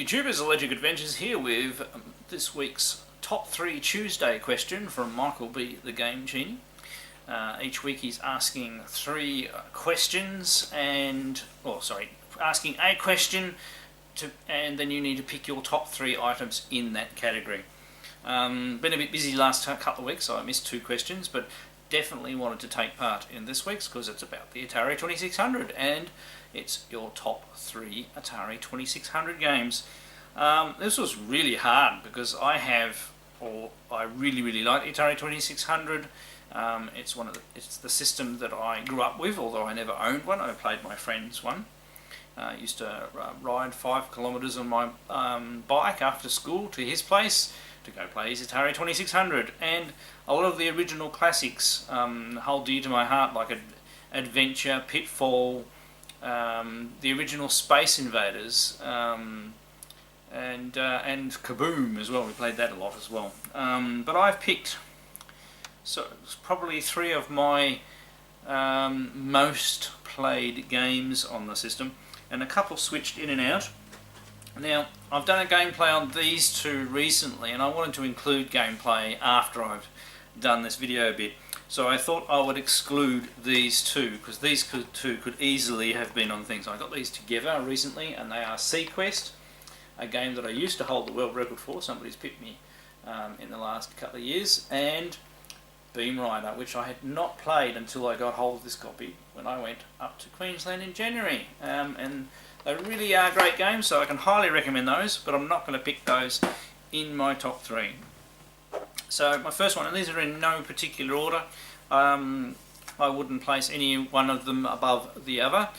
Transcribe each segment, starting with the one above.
YouTubers, Allergic Adventures here with this week's Top 3 Tuesday question from MichaelBTheGameGenie. Each week he's asking three questions asking a question and then you need to pick your top 3 items in that category. Been a bit busy the last couple of weeks, so I missed 2 questions, but definitely wanted to take part in this week's because it's about the Atari 2600 and it's your top 3 Atari 2600 games. This was really hard because I really like the Atari 2600. It's the system that I grew up with, although I never owned one. I played my friend's one. I used to ride 5 kilometres on my bike after school to his place to go play his Atari 2600, and a lot of the original classics hold dear to my heart, like Adventure, Pitfall, the original Space Invaders, and Kaboom as well. We played that a lot as well. But I've picked probably 3 of my most played games on the system, and a couple switched in and out. Now, I've done a gameplay on these 2 recently, and I wanted to include gameplay after I've done this video a bit. So I thought I would exclude these 2, because these 2 could easily have been on things. I got these together recently, and they are Sequest, a game that I used to hold the world record for. Somebody's picked me in the last couple of years, and Beam Rider, which I had not played until I got hold of this copy when I went up to Queensland in January. And they really are great games, so I can highly recommend those, but I'm not going to pick those in my top 3. So my first one, and these are in no particular order, I wouldn't place any one of them above the other.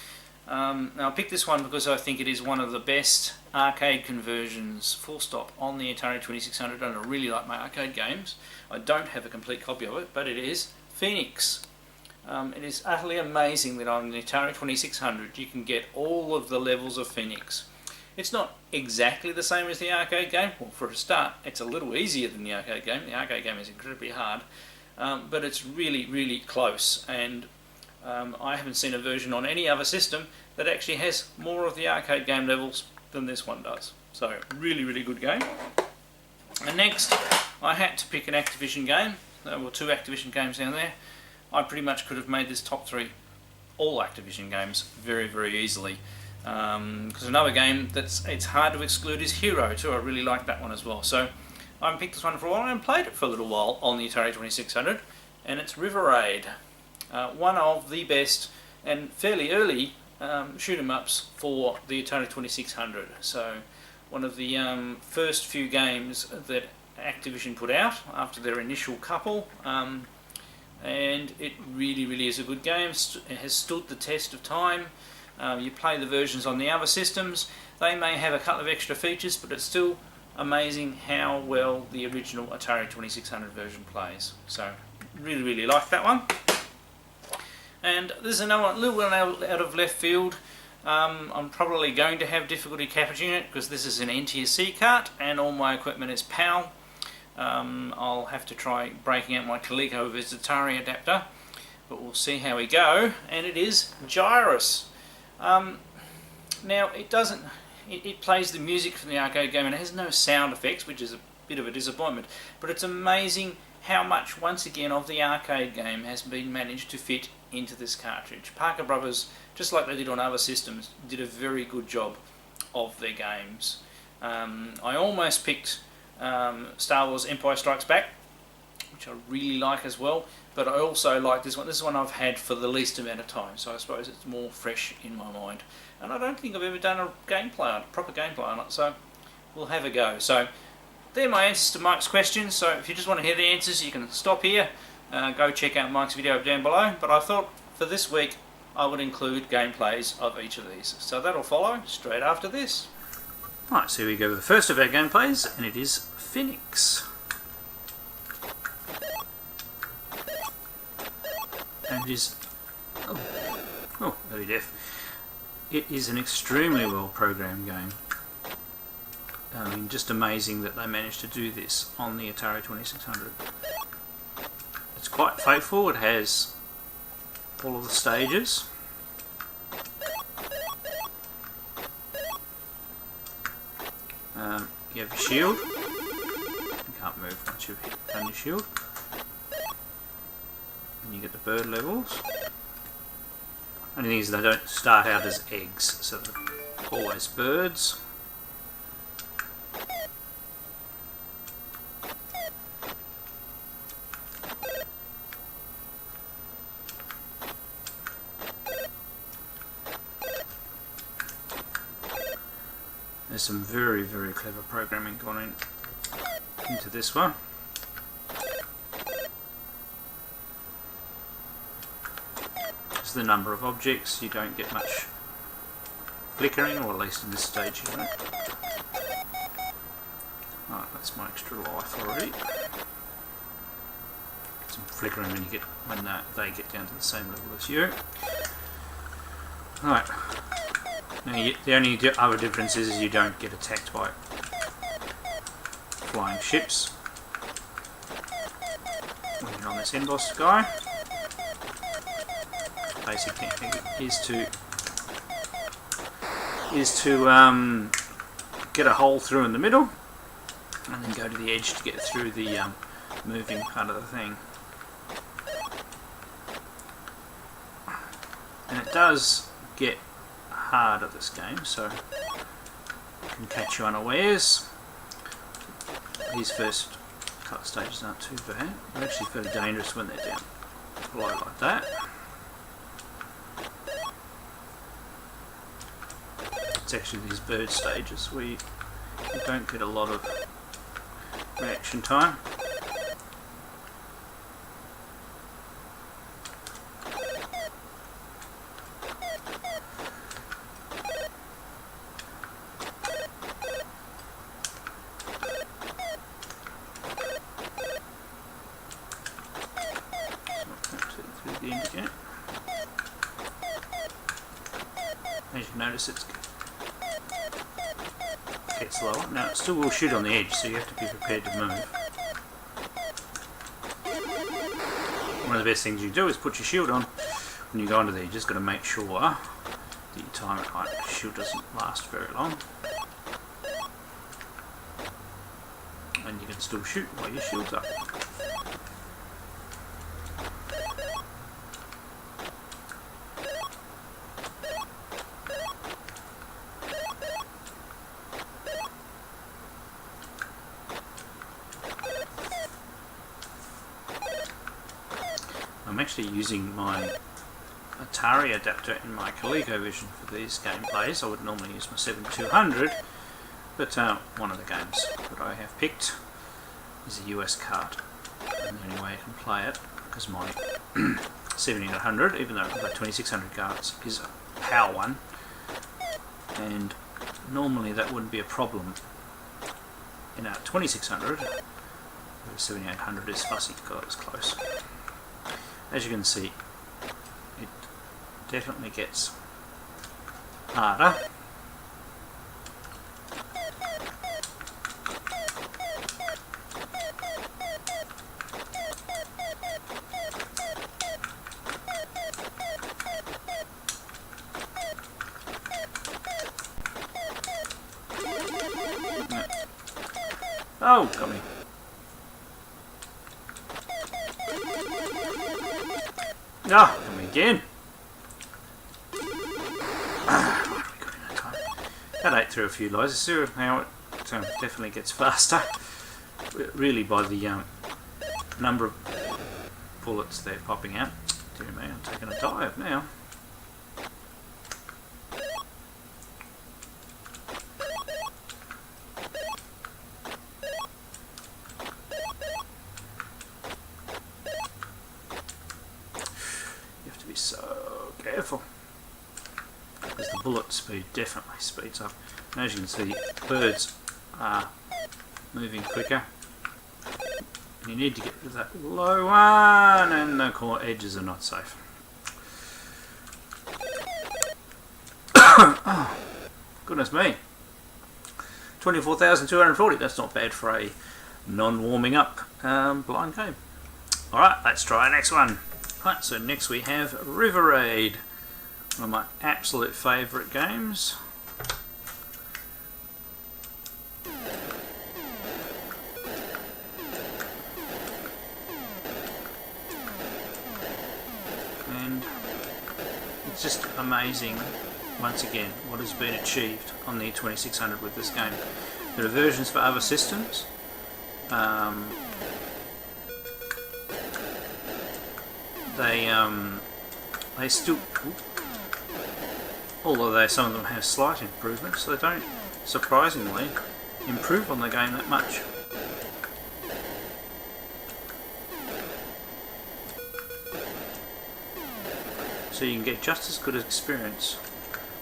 Now I picked this one because I think it is one of the best arcade conversions, full stop, on the Atari 2600, and I really like my arcade games. I don't have a complete copy of it, but it is Phoenix. It is utterly amazing that on the Atari 2600 you can get all of the levels of Phoenix. It's not exactly the same as the arcade game. Well, for a start, it's a little easier than the arcade game. The arcade game is incredibly hard, but it's really, really close, and I haven't seen a version on any other system that actually has more of the arcade game levels than this one does. So, really, really good game. And next, I had to pick an Activision game. There were 2 Activision games down there. I pretty much could have made this top 3 all Activision games very, very easily. Because another game it's hard to exclude is Hero too. I really like that one as well. So I haven't picked this one for a while and played it for a little while on the Atari 2600, and it's River Raid. One of the best and fairly early shoot 'em ups for the Atari 2600. So one of the first few games that Activision put out after their initial couple, and it really, really is a good game. It has stood the test of time. You play the versions on the other systems, they may have a couple of extra features, but it's still amazing how well the original Atari 2600 version plays. So really, really like that one. And this is another one, a little one out of left field. I'm probably going to have difficulty capturing it because this is an NTSC cart and all my equipment is PAL. I'll have to try breaking out my Coleco with its Atari adapter, but we'll see how we go. And it is Gyrus. Now it plays the music from the arcade game and it has no sound effects, which is a bit of a disappointment, but it's amazing how much, once again, of the arcade game has been managed to fit into this cartridge. Parker Brothers, just like they did on other systems, did a very good job of their games. I almost picked Star Wars Empire Strikes Back, which I really like as well, but I also like this one. This is one I've had for the least amount of time, so I suppose it's more fresh in my mind. And I don't think I've ever done a proper gameplay on it, so we'll have a go. So they're my answers to Mike's questions, so if you just want to hear the answers, you can stop here, go check out Mike's video down below, but I thought for this week I would include gameplays of each of these. So that'll follow straight after this. Right, so here we go with the first of our gameplays, and it is Phoenix. And it is very deaf. It is an extremely well programmed game. I mean, just amazing that they managed to do this on the Atari 2600. It's quite faithful. It has all of the stages. you have your shield. You can't move once you've done your shield. And you get the bird levels. Only thing is they don't start out as eggs, so they're always birds. There's some very, very clever programming gone into this one. It's the number of objects, you don't get much flickering, or at least in this stage you don't. Right, that's my extra life already. Some flickering when they get down to the same level as you. Right. Now the only other difference is you don't get attacked by flying ships when you're on this end boss guy. Basic technique is to get a hole through in the middle and then go to the edge to get through the moving part of the thing. And it does get hard at this game, so it can catch you unawares. These first couple of stages aren't too bad. They're actually fairly dangerous when they're down below like that. It's actually these bird stages where you don't get a lot of reaction time. As you notice, it gets lower. Now it still will shoot on the edge, so you have to be prepared to move. One of the best things you do is put your shield on when you go under there. You just got to make sure that you time it right. The shield doesn't last very long, and you can still shoot while your shield's up. I'm actually using my Atari adapter in my ColecoVision for these gameplays. I would normally use my 7200, but one of the games that I have picked is a US card, and the only way I can play it, because my 7800, even though I've got 2600 cards, is a PAL one, and normally that wouldn't be a problem in a 2600, but a 7800 is fussy because it's close. As you can see, it definitely gets harder. Oh, got me. Ah, come again. That ate through a few lives. See how it definitely gets faster. Really, by the number of bullets they're popping out. Dear me, I'm taking a dive now. So careful, because the bullet speed definitely speeds up. And as you can see, birds are moving quicker. You need to get to that low one, and the core edges are not safe. Oh, goodness me, 24,240. That's not bad for a non-warming up blind game. Alright, let's try our next one. Right, so next we have River Raid, one of my absolute favourite games. It's just amazing, once again, what has been achieved on the 2600 with this game. There are versions for other systems. They still, although some of them have slight improvements, they don't surprisingly improve on the game that much. So you can get just as good an experience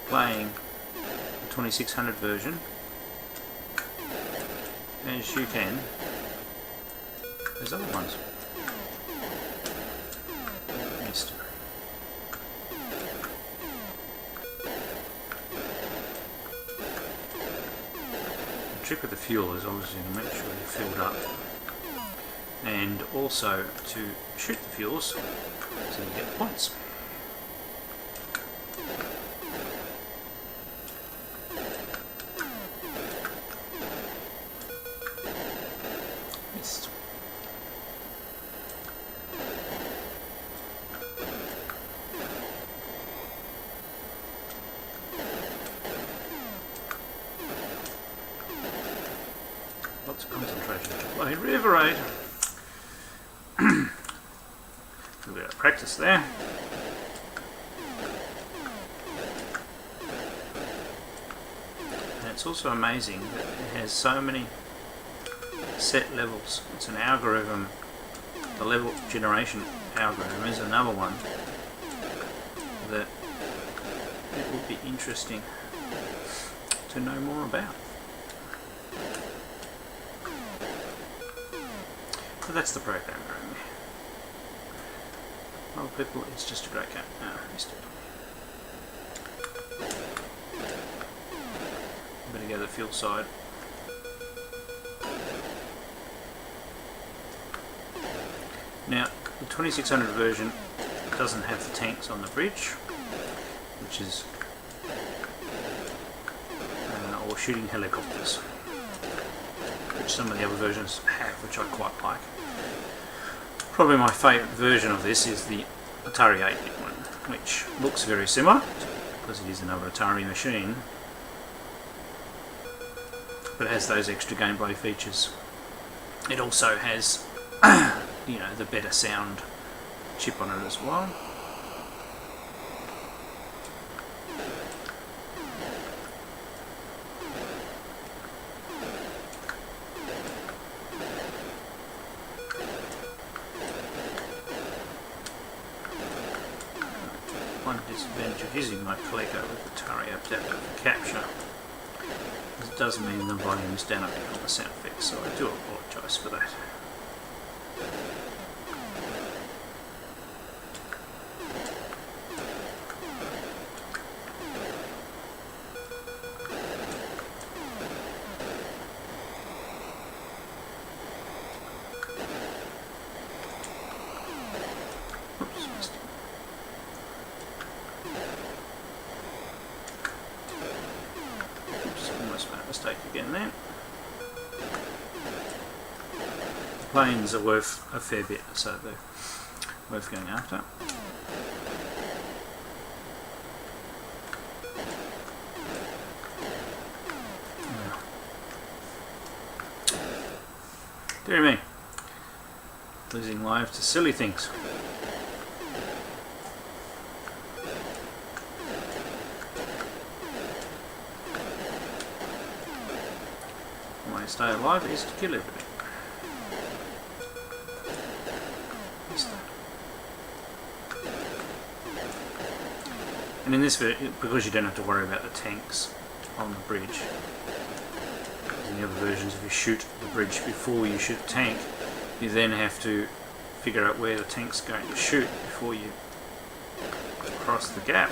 playing the 2600 version as you can as other ones. Missed. The trick with the fuel is obviously to make sure you're filled up, and also to shoot the fuels so you get points. Missed. Lots of concentration to play River Raid. A little bit of practice there. And it's also amazing that it has so many set levels. It's an algorithm. The level generation algorithm is another one that it would be interesting to know more about. So that's the program room. Well, people, it's just a great game. No, I missed it. Better go to the field side. Now, the 2600 version doesn't have the tanks on the bridge, which is or shooting helicopters, which some of the other versions have, which I quite like. Probably my favourite version of this is the Atari 8-bit one, which looks very similar because it is another Atari machine, but it has those extra gameplay features. It also has you know, the better sound chip on it as well. One disadvantage of using my Coleco with Atari adapter for capture is it does mean the volume is down a bit on the sound effects, so I do apologise for that. Oops, missed it. Oops, almost made a mistake again there. The planes are worth a fair bit, so they're worth going after. Dear me, losing life to silly things. The way to stay alive is to kill everything. And in this, because you don't have to worry about the tanks on the bridge, in the other versions, if you shoot the bridge before you shoot the tank, you then have to figure out where the tank's going to shoot before you cross the gap.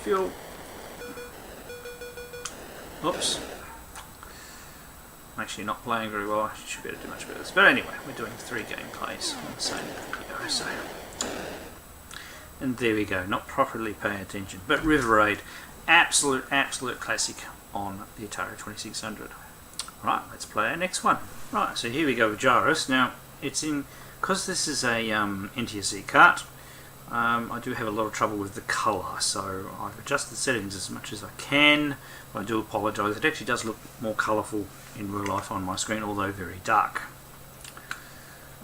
Fuel. Oops. I'm actually not playing very well. I should be able to do much better. But anyway, we're doing 3 gameplays on the same video, so. And there we go, not properly paying attention. But River Raid, absolute classic on the Atari 2600. Right, let's play our next one. Right, so here we go with Gyrus. Now, it's in Because this is a NTSC cart, I do have a lot of trouble with the colour, so I've adjusted the settings as much as I can. I do apologise, it actually does look more colourful in real life on my screen, although very dark.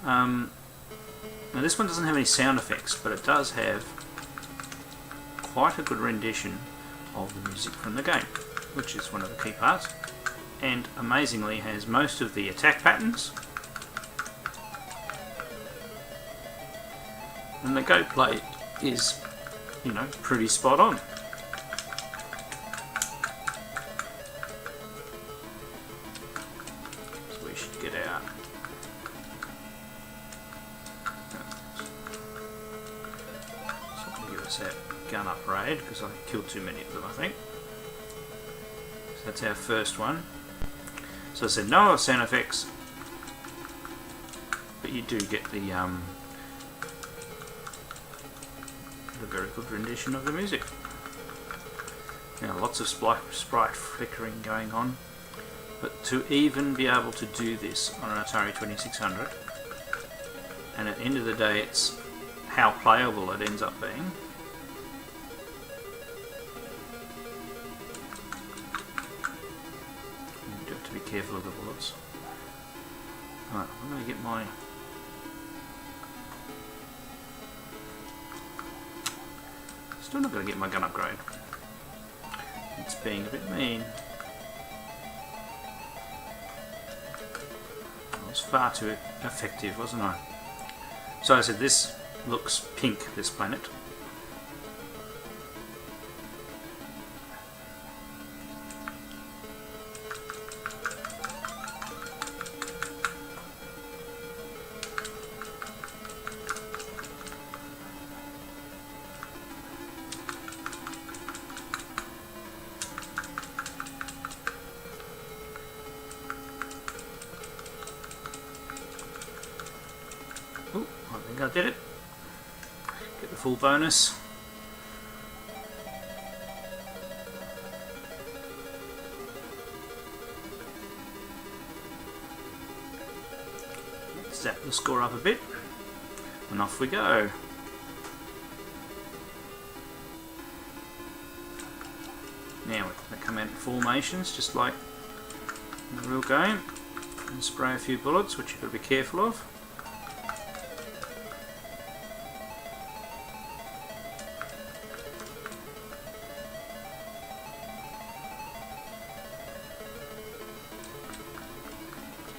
Now this one doesn't have any sound effects, but it does have quite a good rendition of the music from the game, which is one of the key parts, and amazingly has most of the attack patterns. And the gameplay is, you know, pretty spot on. So we should get out. So I'm going to give us that gun upgrade because I killed too many of them, I think. So that's our first one. So I said no sound effects, but you do get the very good rendition of the music. Now lots of sprite flickering going on, but to even be able to do this on an Atari 2600, and at the end of the day it's how playable it ends up being. You do have to be careful of the bullets. Alright, I'm going to get my still not going to get my gun upgrade. It's being a bit mean. I was far too effective, wasn't I? So I said this looks pink, this planet. Ooh, I think I did it. Get the full bonus. Zap the score up a bit, and off we go. Now they come out in formations, just like in the real game, and spray a few bullets, which you've got to be careful of.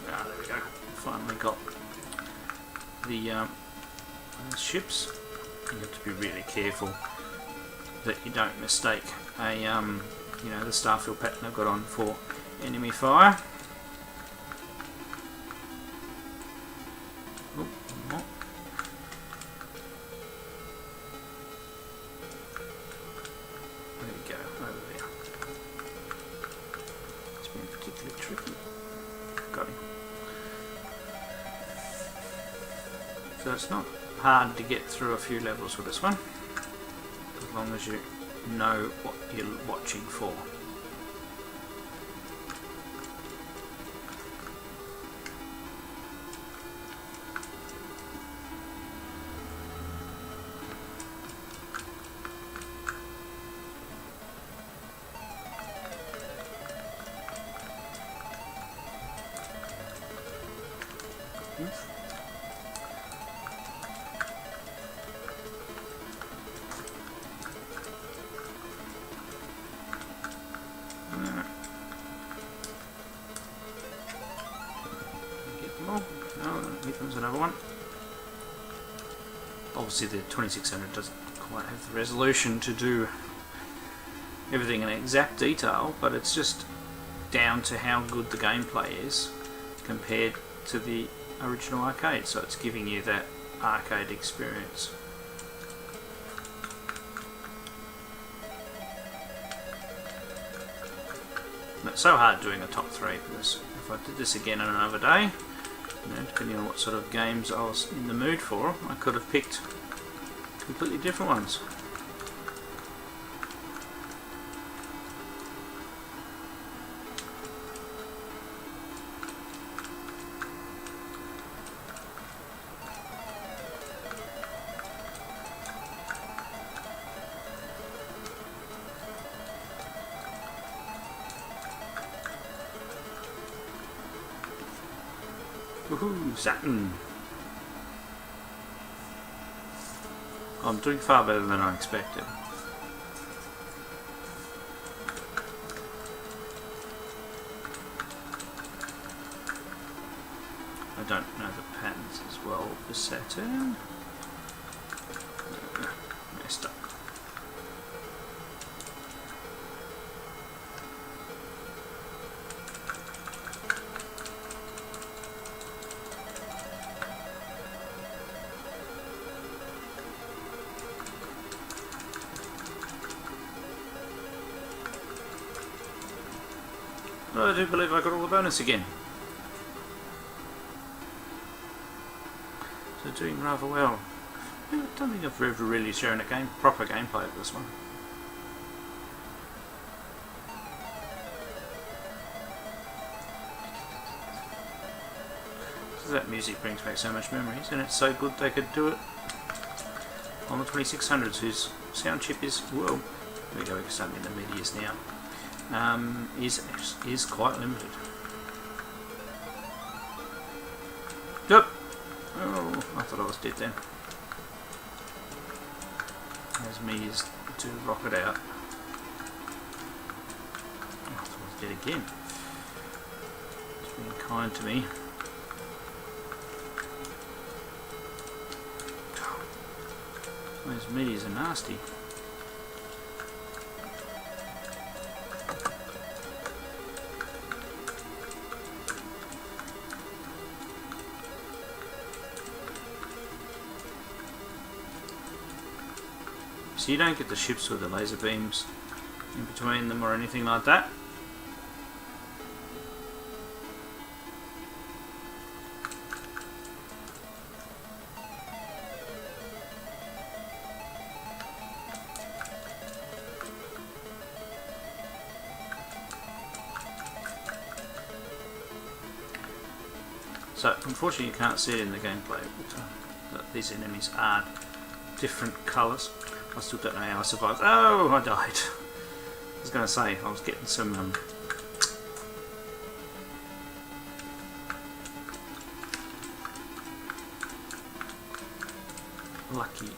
There we go. Finally got the ships. You have to be really careful that you don't mistake a you know, the starfield pattern I've got on for enemy fire. Oh, no. There we go, over there. It's been particularly tricky. Got him. So it's not hard to get through a few levels with this one, as long as you know what you're watching for. Here comes another one. Obviously the 2600 doesn't quite have the resolution to do everything in exact detail, but it's just down to how good the gameplay is compared to the original arcade, so it's giving you that arcade experience. And it's so hard doing a top 3 because if I did this again on another day, you know, depending on what sort of games I was in the mood for, I could have picked completely different ones. Woohoo! Saturn! I'm doing far better than I expected. I don't know the patterns as well for Saturn. Messed up. But I do believe I got all the bonus again. So doing rather well. I don't think I've ever really shown a proper gameplay of this one. So that music brings back so much memories, and it's so good they could do it on the 2600s, whose sound chip is, well, there we go, we're starting in the medias now. Is quite limited. Yep. Oh, I thought I was dead then. There's me is to rocket out. Oh, I thought I was dead again. It's being kind to me. Those medias are nasty. So you don't get the ships with the laser beams in between them or anything like that. So unfortunately you can't see it in the gameplay, but these enemies are different colours. I still don't know how I survived. Oh, I died. I was going to say, I was getting some lucky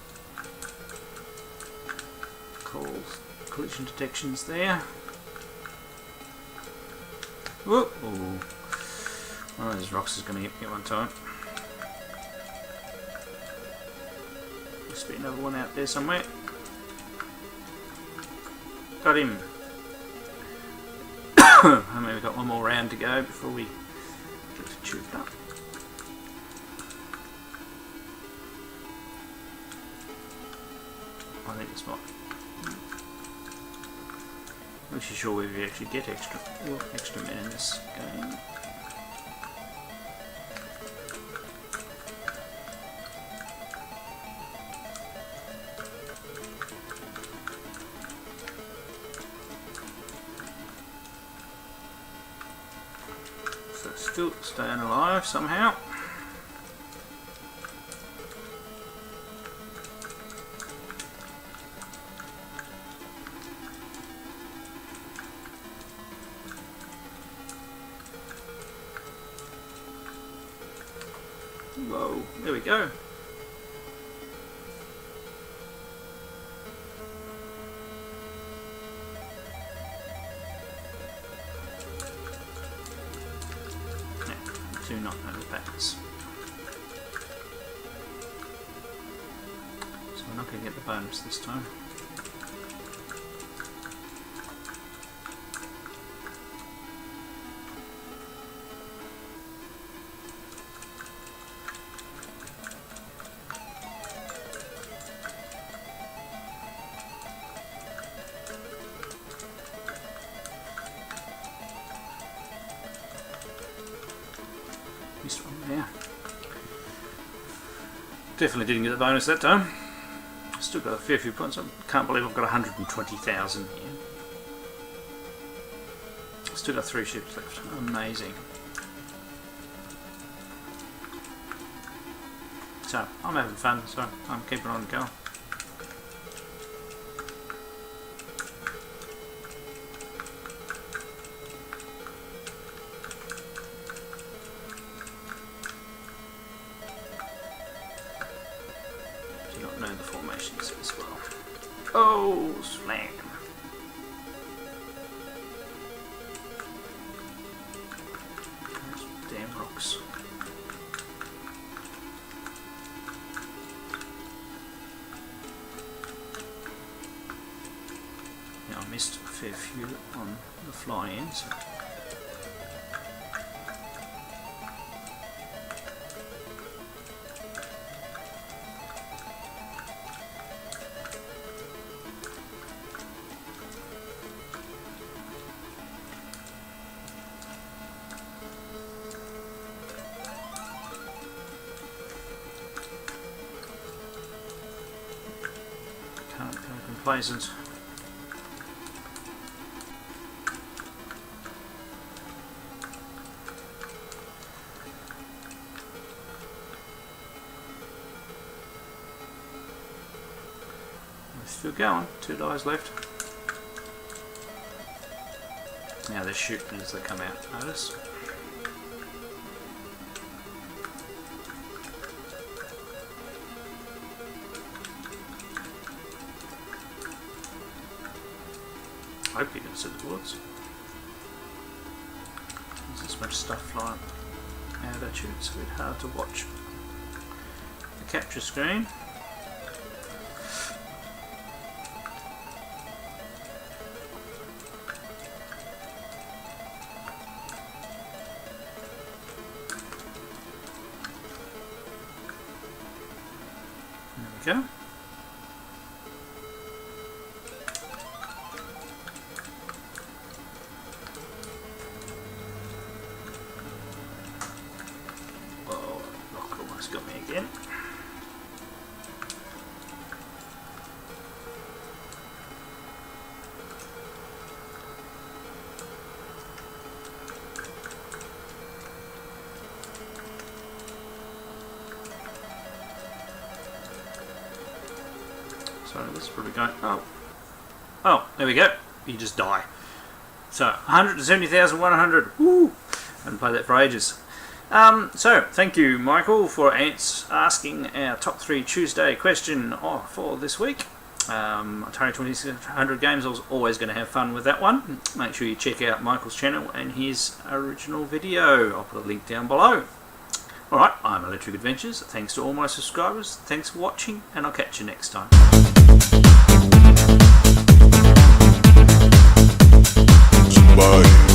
collision detections there. Whoop! Ooh. One of those rocks is going to hit me at one time. Must be another one out there somewhere. Got him. I mean, we've got one more round to go before we get the tube up. I think it's not. I'm not sure whether you actually get extra men in this game. Still staying alive somehow. Whoa, there we go. Do not know the patterns. So we're not going to get the bonus this time. Missed one there. Definitely didn't get the bonus that time. Still got a fair few points. I can't believe I've got 120,000 here. Still got 3 ships left. Amazing. So, I'm having fun, so I'm keeping on going. switches as well. Oh, slam! Those damn rocks. Now I missed a fair few on the fly in, so. Can't go complacent. We're still going. 2 dies left. Now they're shooting as they come out. Notice. I hope you can see the bullets. There's this much stuff flying out at you, it's a bit hard to watch the capture screen. There we go. Got me again. So this is probably going. Oh, there we go. You just die. So 170,100. Woo! I haven't played that for ages. So, thank you, Michael, for asking our top 3 Tuesday question for this week. Atari 2600 games, I was always going to have fun with that one. Make sure you check out Michael's channel and his original video. I'll put a link down below. Alright, I'm Electric Adventures. Thanks to all my subscribers. Thanks for watching, and I'll catch you next time. Bye.